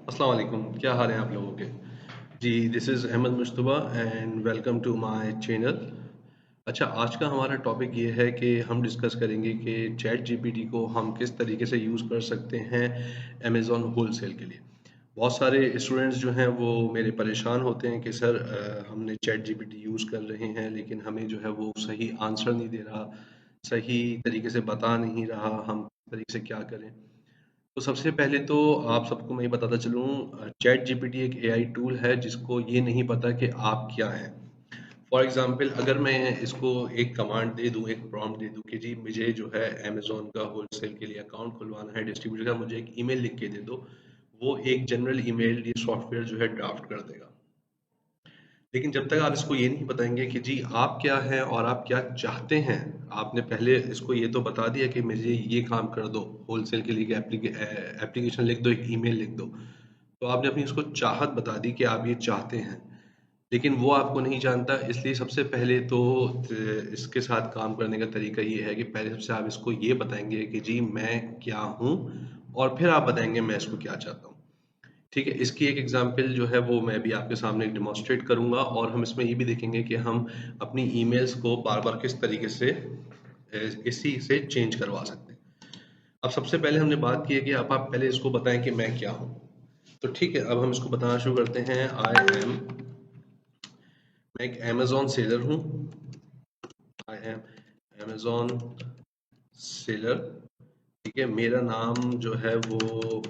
अस्सलाम वालेकुम, क्या हाल है आप लोगों के? जी, this is Ahmed Mushtaba and welcome to my channel. अच्छा, आज का हमारा टॉपिक ये है कि हम डिस्कस करेंगे कि चैट जीपीटी को हम किस तरीके से यूज़ कर सकते हैं अमेज़न होलसेल के लिए। बहुत सारे स्टूडेंट्स जो हैं वो मेरे परेशान होते हैं कि सर हमने चैट जीपीटी यूज़ कर रहे हैं लेकिन हमें जो है वो सही आंसर नहीं दे रहा, सही तरीके से बता नहीं रहा, हम किस तरीके से क्या करें? तो सबसे पहले तो आप सबको मैं ये बताता चलूँ, चैट जीपीटी एक एआई टूल है जिसको ये नहीं पता कि आप क्या हैं। फॉर एग्जांपल अगर मैं इसको एक कमांड दे दूँ, एक प्रॉम्प्ट दे दूँ कि जी मुझे जो है अमेज़न का होलसेल के लिए अकाउंट खुलवाना है, डिस्ट्रीब्यूटर का मुझे एक ईमेल लिख के दे दो, वो एक जनरल ईमेल ये सॉफ्टवेयर जो है ड्राफ्ट कर देगा। लेकिन जब तक आप इसको ये नहीं बताएंगे कि जी आप क्या हैं और आप क्या चाहते हैं, आपने पहले इसको ये तो बता दिया कि मुझे ये काम कर दो, होलसेल के लिए एप्लीकेशन लिख दो, एक ईमेल लिख दो, तो आपने अपनी उसको चाहत बता दी कि आप ये चाहते हैं, लेकिन वो आपको नहीं जानता। इसलिए सबसे पहले तो इसके साथ काम करने का तरीका ये है कि पहले सबसे आप इसको ये बताएंगे कि जी मैं क्या हूँ, और फिर आप बताएंगे मैं इसको क्या चाहता हूँ। ठीक है, इसकी एक एग्जांपल जो है वो मैं भी आपके सामने डेमोंस्ट्रेट करूंगा, और हम इसमें ये भी देखेंगे कि हम अपनी ईमेल्स को बार बार किस तरीके से इसी से चेंज करवा सकते हैं। अब सबसे पहले हमने बात की है कि अब आप पहले इसको बताएं कि मैं क्या हूँ। तो ठीक है, अब हम इसको बताना शुरू करते हैं। मैं एक अमेजोन सेलर हूँ। I am Amazon seller. ठीक है, मेरा नाम जो है वो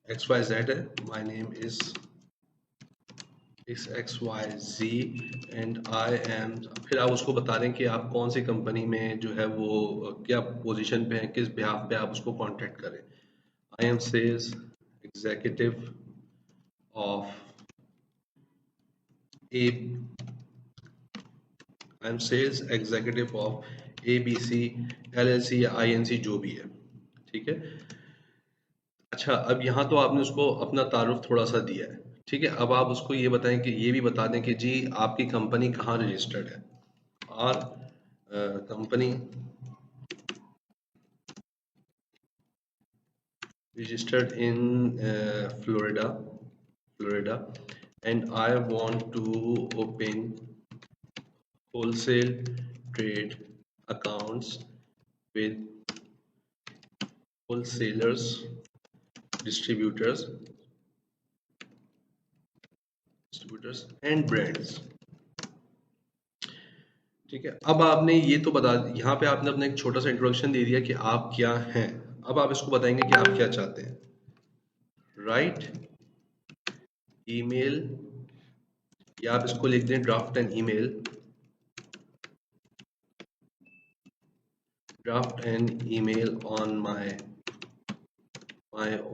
XYZ है। My name is XYZ and I am. फिर आप उसको बता दें कि आप कौन सी कंपनी में जो है वो क्या पोजीशन पे हैं, किस बिहाफ पे आप उसको कांटेक्ट करें। I am sales executive of a I am sales executive of ABC LLC या INC जो भी है। ठीक है। अच्छा, अब यहाँ तो आपने उसको अपना तारुफ थोड़ा सा दिया है। ठीक है, अब आप उसको ये बताएं कि ये भी बता दें कि जी आपकी कंपनी कहाँ रजिस्टर्ड है। Are company registered in Florida, and I want to open wholesale trade accounts with wholesalers, distributors, and brands. ठीक है, अब आपने ये तो बता, यहाँ पे आपने अपना एक छोटा सा इंट्रोडक्शन दे दिया कि आप क्या हैं। अब आप इसको बताएंगे कि आप क्या चाहते हैं। राइट ईमेल, या आप इसको लिख दें draft an email, draft an email on my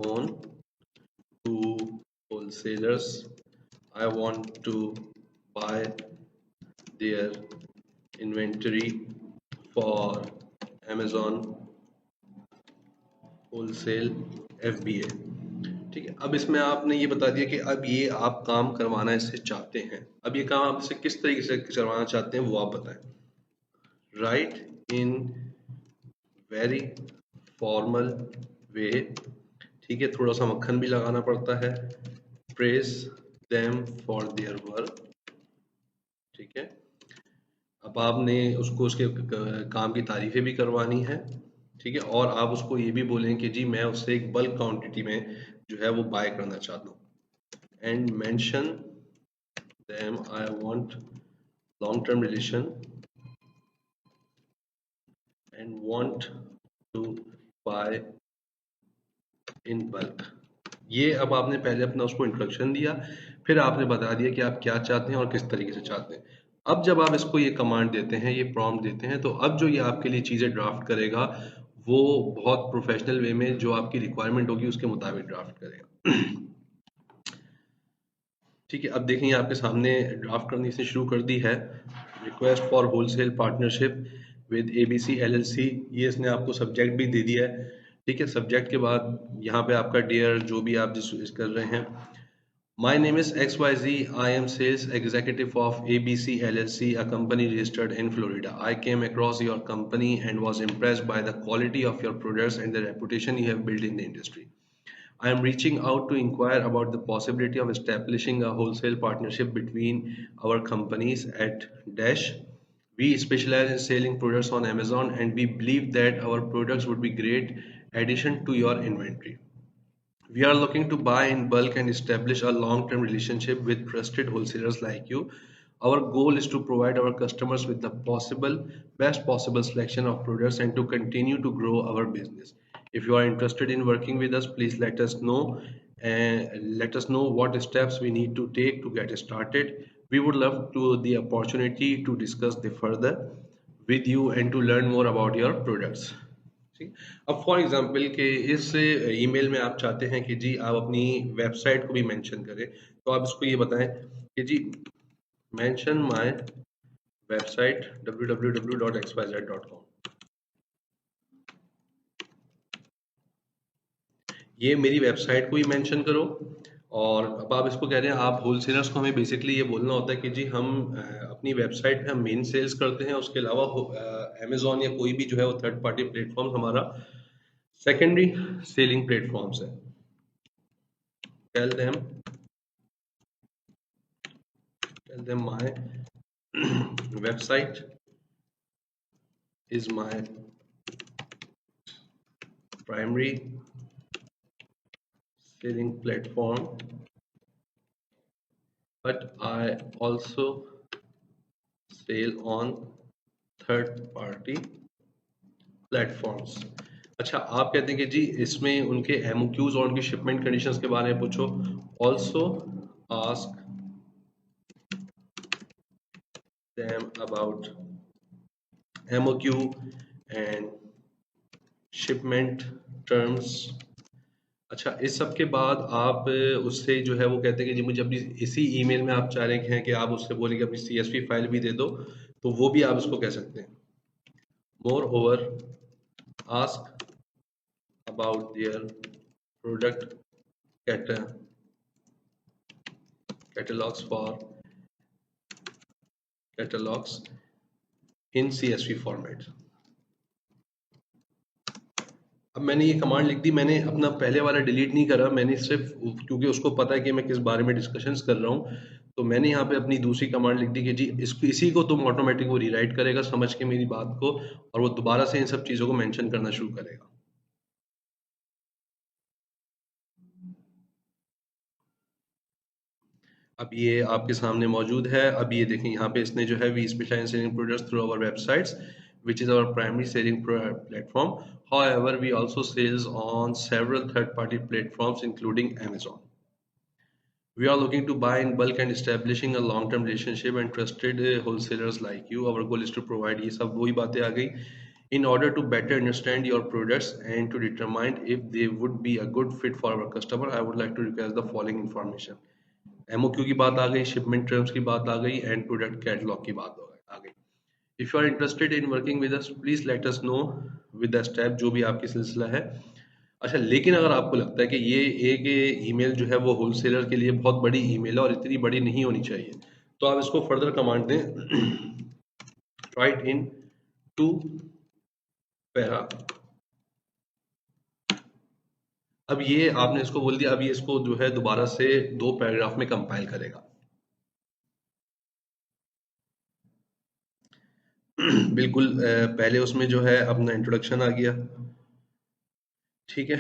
own to wholesalers. I want to buy their inventory for Amazon wholesale FBA। ठीक है, अब इसमें आपने ये बता दिया कि अब ये आप काम करवाना इससे चाहते हैं। अब ये काम आप इससे किस तरीके से करवाना चाहते हैं वो आप बताएं। Right in very formal way. ठीक है, थोड़ा सा मक्खन भी लगाना पड़ता है। Praise them for their work. ठीक है, अब आपने उसको उसके काम की तारीफें भी करवानी है। ठीक है, और आप उसको ये भी बोलें कि जी मैं उससे एक बल्क क्वांटिटी में जो है वो बाय करना चाहता हूँ। And mention them I want long term relation and want to buy in bulk. ये अब आपने पहले अपना उसको इंट्रोडक्शन दिया, फिर आपने बता दिया कि आप क्या चाहते हैं और किस तरीके से चाहते हैं। अब जब आप इसको ये कमांड देते हैं, ये प्रॉम्प्ट देते हैं, तो अब जो ये आपके लिए चीज़ें ड्राफ्ट करेगा वो बहुत प्रोफेशनल वे में जो आपकी रिक्वायरमेंट होगी उसके मुताबिक ड्राफ्ट करेगा। ठीक है, अब देखें आपके सामने ड्राफ्ट करनी इसने शुरू कर दी है। Request for wholesale partnership with ABC LLC, ये इसने आपको सब्जेक्ट भी दे दिया है। ठीक है, सब्जेक्ट के बाद यहाँ पे आपका डियर जो भी आप जिस कर रहे हैं। My name is XYZ. I am sales executive of ABC LLC, a company registered in Florida. I came across your company and was impressed by the quality of your products and the reputation you have built in the industry. I am reaching out to inquire about the possibility of establishing a wholesale partnership between our companies at Dash. We specialize in selling products on Amazon and we believe that our products would be great addition to your inventory. We are looking to buy in bulk and establish a long-term relationship with trusted wholesalers like you. Our goal is to provide our customers with the best possible selection of products and to continue to grow our business. If you are interested in working with us, please let us know and let us know what steps we need to take to get started. We would love to the opportunity to discuss the further with you and to learn more about your products. ठीक। अब for example कि इस email में आप चाहते हैं कि जी आप अपनी वेबसाइट को भी मेंशन करें, तो आप इसको ये बताएं कि जी मेंशन माय वेबसाइट www.xyz.com। ये मेरी वेबसाइट को ही मेंशन करो। और अब आप इसको कह रहे हैं, आप होलसेलर्स को हमें बेसिकली ये बोलना होता है कि जी हम अपनी वेबसाइट पे हम मेन सेल्स करते हैं, उसके अलावा अमेजोन या कोई भी जो है वो थर्ड पार्टी प्लेटफॉर्म हमारा सेकेंडरी सेलिंग प्लेटफॉर्म्स है। tell them my website is my primary selling platform, but I also sell on third party platforms। अच्छा, आप कहते हैं कि जी इसमें उनके एमओक्यूज और उनकी शिपमेंट कंडीशंस के बारे में पूछो। Also ask them about MOQ and shipment terms। अच्छा, इस सब के बाद आप उससे जो है वो कहते हैं कि जी मुझे अपनी इसी ईमेल में आप चाह रहे हैं कि आप उससे बोलेंगे अपनी CSV फाइल भी दे दो, तो वो भी आप इसको कह सकते हैं। More over ask about their product catalogs for catalogs in CSV format. अब मैंने ये कमांड लिख दी, मैंने अपना पहले वाला डिलीट नहीं करा, मैंने सिर्फ क्योंकि उसको पता है कि मैं किस बारे में डिस्कशंस कर रहा हूँ, तो मैंने यहाँ पे अपनी दूसरी कमांड लिख दी कि जी इसी को तुम ऑटोमेटिक वो रीराइट करेगा समझ के मेरी बात को, और वो दोबारा से इन सब चीज़ों को मेंशन करना शुरू करेगा। अब ये आपके सामने मौजूद है। अब ये देखें, यहाँ पे इसने जो है we specialise selling products through our websites which is our primary selling platform. However, we also sales on several third-party platforms including Amazon. We are looking to buy in bulk and establishing a long-term relationship and trusted wholesalers like you. Our goal is to provide, ये सब वही बातें आ गई, in order to better understand your products and to determine if they would be a good fit for our customer. I would like to request the following information. MOQ की बात आ गई, shipment terms की बात आ गई and product catalogue की बात आ गई। If you are interested in working with us, please let us know with the step, जो भी आपकी सिलसिला है। अच्छा, लेकिन अगर आपको लगता है कि ये एक ईमेल जो है वो होलसेलर के लिए बहुत बड़ी ईमेल है और इतनी बड़ी नहीं होनी चाहिए, तो आप इसको फर्दर कमांड दें, राइट इन 2 पैरा। अब ये आपने इसको बोल दिया, अब ये इसको जो है दोबारा से 2 पैराग्राफ में कंपाइल करेगा। बिल्कुल पहले उसमें जो है अपना इंट्रोडक्शन आ गया, ठीक है।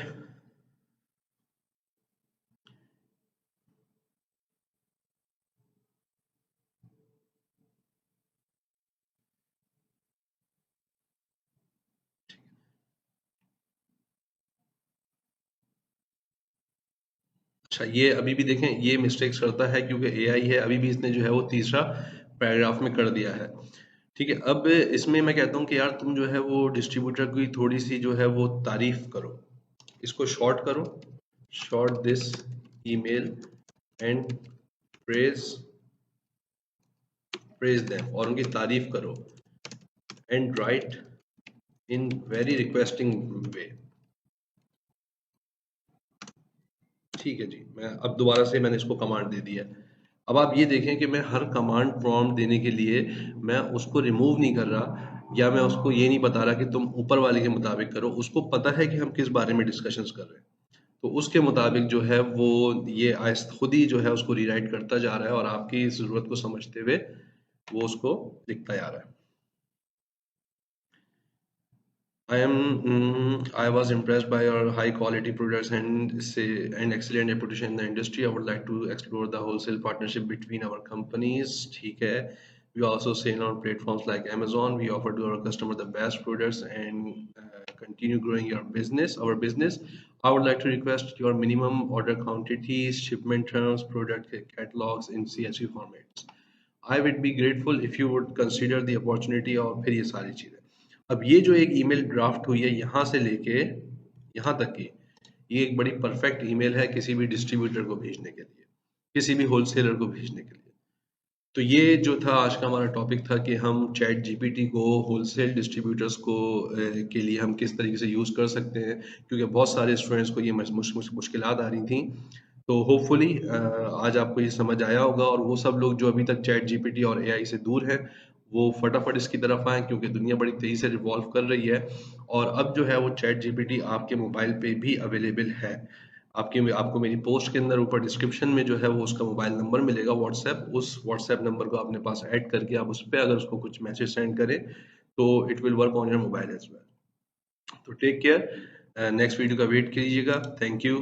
अच्छा, ये अभी भी देखें, ये मिस्टेक्स करता है क्योंकि AI है, अभी भी इसने जो है वो तीसरा पैराग्राफ में कर दिया है, ठीक है। अब इसमें मैं कहता हूँ कि यार तुम जो है वो डिस्ट्रीब्यूटर की थोड़ी सी जो है वो तारीफ करो, इसको शॉर्ट करो, short this email and praise them, और उनकी तारीफ करो, and write in very requesting way. ठीक है जी, मैं अब दोबारा से मैंने इसको कमांड दे दिया। अब आप ये देखें कि मैं हर कमांड प्रॉम्प्ट देने के लिए मैं उसको रिमूव नहीं कर रहा, या मैं उसको ये नहीं बता रहा कि तुम ऊपर वाले के मुताबिक करो, उसको पता है कि हम किस बारे में डिस्कशंस कर रहे हैं। तो उसके मुताबिक जो है वो ये खुद ही जो है उसको रीराइट करता जा रहा है और आपकी ज़रूरत को समझते हुए वो उसको लिखता जा रहा है। I was impressed by your high quality products and excellent reputation in the industry. I would like to explore the wholesale partnership between our companies. ठीक है. We also sell on platforms like Amazon. We offer to our customer the best products and continue growing our business. I would like to request your minimum order quantities, shipment terms, product catalogs in CSV formats. I would be grateful if you would consider the opportunity और फिर ये सारी चीज़ें। अब ये जो एक email draft हुई है यहाँ से लेके यहाँ तक की, ये एक बड़ी परफेक्ट ईमेल है किसी भी डिस्ट्रीब्यूटर को भेजने के लिए, किसी भी होलसेलर को भेजने के लिए। तो ये जो था आज का हमारा टॉपिक था कि हम चैट जीपीटी को होलसेल डिस्ट्रीब्यूटर्स को के लिए हम किस तरीके से यूज़ कर सकते हैं, क्योंकि बहुत सारे स्टूडेंट्स को ये मुश्किलात आ रही थी। तो होपफुली आज आपको ये समझ आया होगा और वो सब लोग जो अभी तक चैट जीपीटी और एआई से दूर हैं वो फटाफट इसकी तरफ आए, क्योंकि दुनिया बड़ी तेज़ी से रिवॉल्व कर रही है और अब जो है वो चैट जीपीटी आपके मोबाइल पे भी अवेलेबल है। आपको मेरी पोस्ट के अंदर ऊपर डिस्क्रिप्शन में जो है वो उसका मोबाइल नंबर मिलेगा व्हाट्सएप, उस व्हाट्सएप नंबर को अपने पास ऐड करके आप उस पर अगर उसको कुछ मैसेज सेंड करें तो it will work on your mobile as well. तो टेक केयर, नेक्स्ट वीडियो का वेट कीजिएगा। Thank you.